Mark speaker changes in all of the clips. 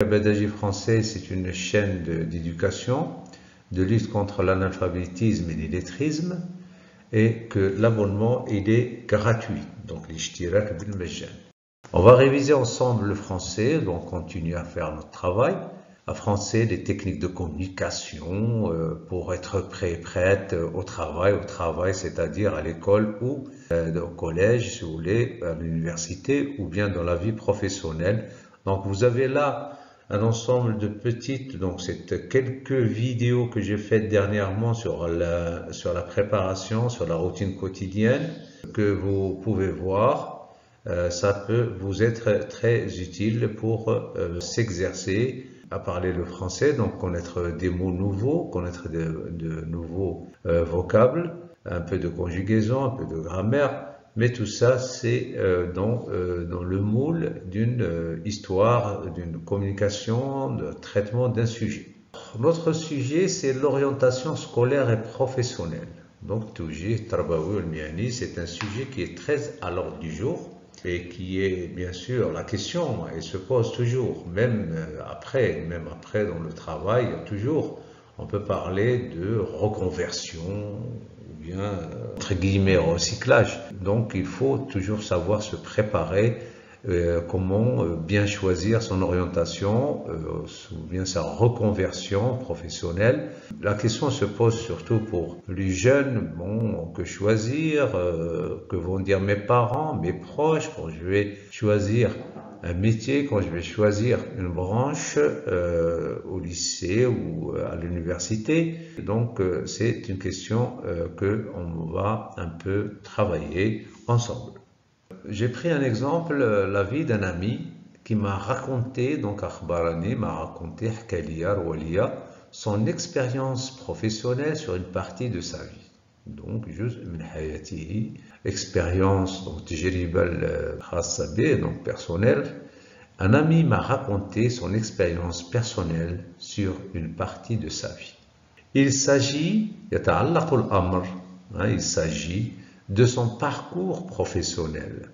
Speaker 1: La pédagogie française, c'est une chaîne d'éducation, de lutte contre l'analphabétisme et l'illettrisme, et que l'abonnement il est gratuit. Donc, l'ishtirak bil majjan. On va réviser ensemble le français, donc continuer à faire notre travail. À français, les techniques de communication pour être prêt et prête au travail, c'est-à-dire à l'école ou au collège, si vous voulez, à l'université ou bien dans la vie professionnelle. Donc, vous avez là un ensemble de petites, donc c'est quelques vidéos que j'ai faites dernièrement sur la préparation, sur la routine quotidienne que vous pouvez voir. Ça peut vous être très utile pour s'exercer à parler le français, donc connaître des mots nouveaux, connaître de nouveaux vocables, un peu de conjugaison, un peu de grammaire. Mais tout ça, c'est dans le moule d'une histoire, d'une communication, de traitement d'un sujet. Notre sujet, c'est l'orientation scolaire et professionnelle. Donc, Toujih Tarbawi al-Miani, c'est un sujet qui est très à l'ordre du jour et qui est, bien sûr, la question, elle se pose toujours, même après dans le travail, toujours, on peut parler de reconversion, entre guillemets recyclage. Donc il faut toujours savoir se préparer, comment bien choisir son orientation ou bien sa reconversion professionnelle. La question se pose surtout pour les jeunes, que choisir, que vont dire mes parents, mes proches, quand je vais choisir un métier, quand je vais choisir une branche au lycée ou à l'université. Donc c'est une question qu'on va un peu travailler ensemble. J'ai pris un exemple, la vie d'un ami qui m'a raconté, donc Akhbarani m'a raconté, Hkaliya Roualiya, son expérience professionnelle sur une partie de sa vie. Donc, juz' min hayatihi, expérience, donc tajriba khassa bih, donc personnelle. Un ami m'a raconté son expérience personnelle sur une partie de sa vie. Il s'agit, yata'allaq al-amr, il s'agit de son parcours professionnel,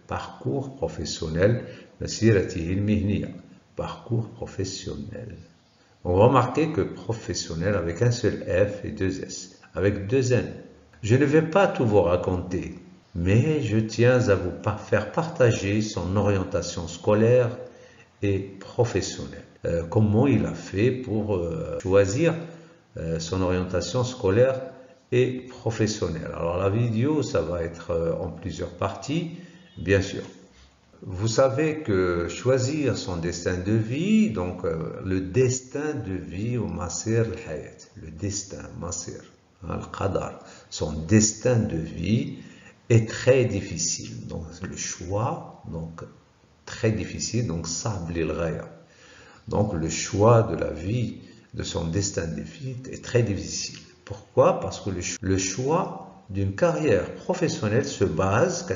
Speaker 1: masiratihi al-mihniya, parcours professionnel. On remarquez que professionnel avec un seul F et deux S, avec deux N. Je ne vais pas tout vous raconter, mais je tiens à vous faire partager son orientation scolaire et professionnelle. Comment il a fait pour choisir son orientation scolaire et professionnelle. Alors la vidéo, ça va être en plusieurs parties, bien sûr. Vous savez que choisir son destin de vie, donc le destin de vie au masir al-hayat, le destin, masir, al-qadar, son destin de vie est très difficile. Donc le choix, donc très difficile, donc sabli al-ghaya. Donc le choix de la vie, de son destin de vie est très difficile. Pourquoi? Parce que le choix d'une carrière professionnelle se base,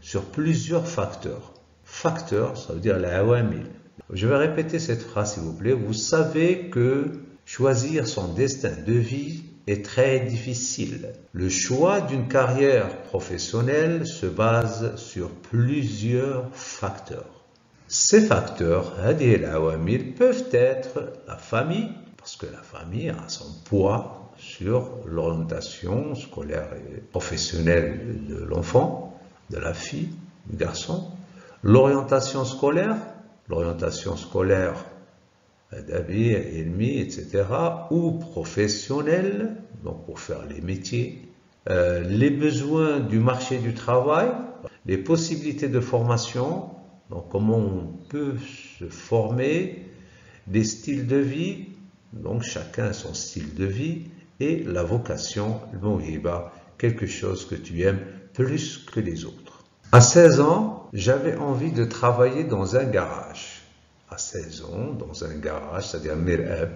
Speaker 1: sur plusieurs facteurs. Facteurs, ça veut dire l'awamil. Je vais répéter cette phrase s'il vous plaît. Vous savez que choisir son destin de vie est très difficile. Le choix d'une carrière professionnelle se base sur plusieurs facteurs. Ces facteurs, peuvent être la famille, parce que la famille a son poids sur l'orientation scolaire et professionnelle de l'enfant, de la fille, du garçon. L'orientation scolaire, adabi, ilmi, etc., ou professionnelle, donc pour faire les métiers, les besoins du marché du travail, les possibilités de formation, donc comment on peut se former, des styles de vie, donc chacun a son style de vie, et la vocation, le mawhiba, quelque chose que tu aimes plus que les autres. À 16 ans, j'avais envie de travailler dans un garage. À 16 ans, dans un garage, c'est-à-dire mir'ab,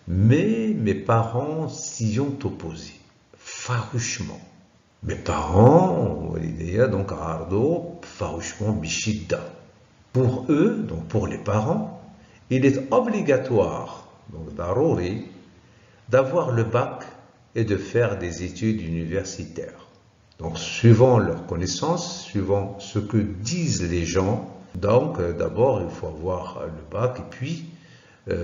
Speaker 1: mais mes parents s'y ont opposés, farouchement. Mes parents, donc ardo, farouchement bishidda. Pour eux, donc pour les parents, il est obligatoire, donc darouri, d'avoir le bac et de faire des études universitaires. Donc suivant leurs connaissances, suivant ce que disent les gens, Donc, d'abord, il faut avoir le bac et puis,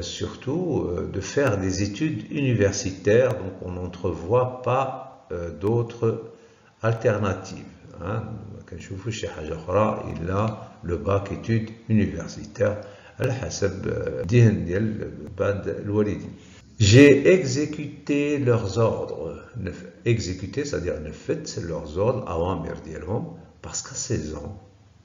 Speaker 1: surtout, de faire des études universitaires. Donc, on n'entrevoit pas d'autres alternatives. Hein. Il a le bac études universitaires. J'ai exécuté leurs ordres. Exécuté, c'est-à-dire ne faites leurs ordres awamir dialhom, parce qu'à 16 ans,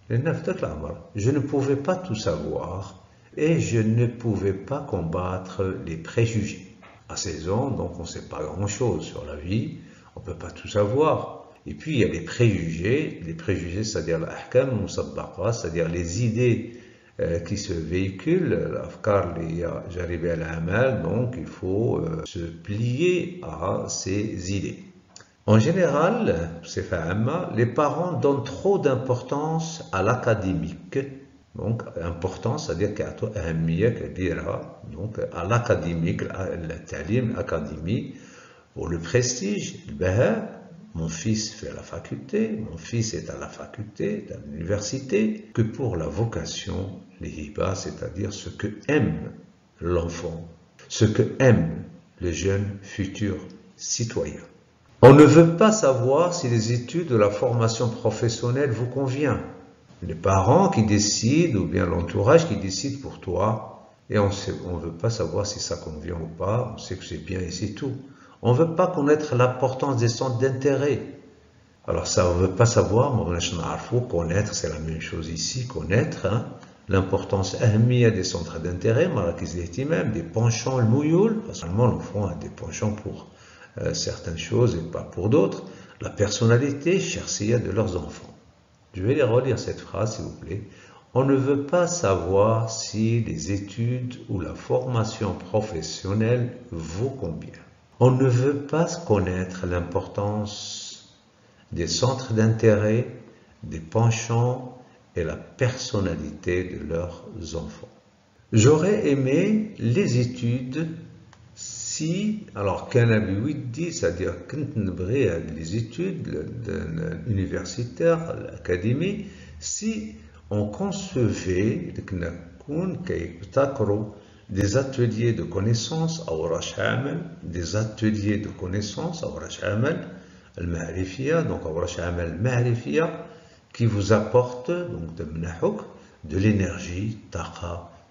Speaker 1: je ne pouvais pas tout savoir et je ne pouvais pas combattre les préjugés. À 16 ans, donc on ne sait pas grand-chose sur la vie, on ne peut pas tout savoir. Et puis il y a les préjugés, c'est-à-dire l'ahkam musaddaqa, c'est-à-dire les idées qui se véhiculent, l'afkar li jaribé al-amal, donc il faut se plier à ces idées. En général, les parents donnent trop d'importance à l'académique. Donc, importance, c'est-à-dire donc à l'académique, l'académie, pour le prestige, le baha. Mon fils fait la faculté, mon fils est à la faculté, à l'université, que pour la vocation, les hibas, c'est-à-dire ce que aime l'enfant, ce que aime le jeune futur citoyen. On ne veut pas savoir si les études de la formation professionnelle vous conviennent. Les parents qui décident, ou bien l'entourage qui décide pour toi, et on ne veut pas savoir si ça convient ou pas, on sait que c'est bien et c'est tout. On ne veut pas connaître l'importance des centres d'intérêt. Alors ça, on ne veut pas savoir, connaître, c'est la même chose ici, connaître, hein, l'importance des centres d'intérêt, des penchants, le mouyoul, parce que l'enfant a des penchants pour certaines choses et pas pour d'autres, la personnalité, chersiya de leurs enfants. Je vais les relire cette phrase, s'il vous plaît. On ne veut pas savoir si les études ou la formation professionnelle vous convient. On ne veut pas connaître l'importance des centres d'intérêt, des penchants et la personnalité de leurs enfants. J'aurais aimé les études si, alors dit, c'est-à-dire les études universitaires, l'académie, si on concevait des ateliers de connaissances, des ateliers de connaissances, donc qui vous apportent donc de l'énergie,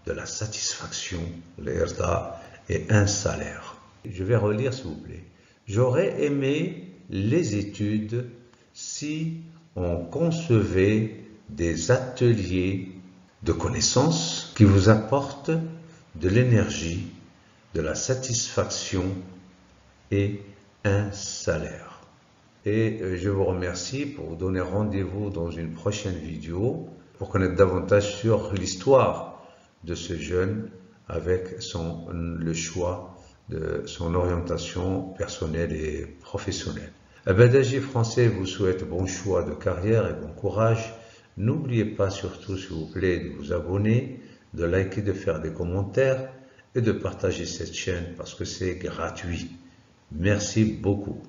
Speaker 1: de la satisfaction, l'irda et un salaire. Je vais relire s'il vous plaît. J'aurais aimé les études si on concevait des ateliers de connaissances qui vous apportent de l'énergie, de la satisfaction et un salaire. Et je vous remercie pour vous donner rendez-vous dans une prochaine vidéo pour connaître davantage sur l'histoire de ce jeune avec le choix de son orientation personnelle et professionnelle. Abadaji français vous souhaite bon choix de carrière et bon courage. N'oubliez pas surtout, s'il vous plaît, de vous abonner, de liker, de faire des commentaires et de partager cette chaîne parce que c'est gratuit. Merci beaucoup.